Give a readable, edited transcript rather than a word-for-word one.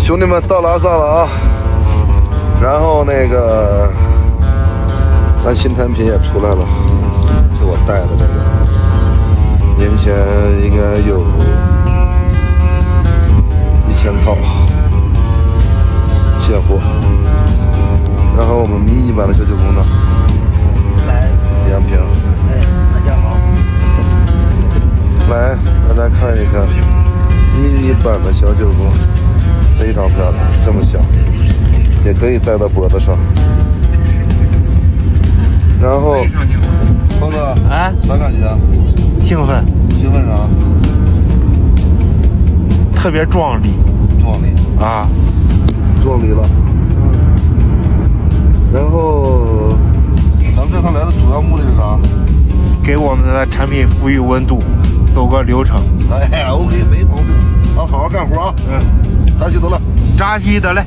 兄弟们到拉萨了啊，然后那个咱新产品也出来了，就我带的这个，年前应该有1000套现货。然后我们迷你版的小九宫呢，来2瓶。哎，大家好。来，大家看一看迷你版的小九宫，非常漂亮，这么小，也可以戴到脖子上。然后，峰哥，啊，啥感觉啊？兴奋，兴奋啥？特别壮丽壮丽，啊！壮丽了。然后，咱们这趟来的主要目的是啥？给我们的产品赋予温度，走个流程。哎呀 ，OK，没毛病，好好干活啊！嗯，扎西得了。扎西得嘞。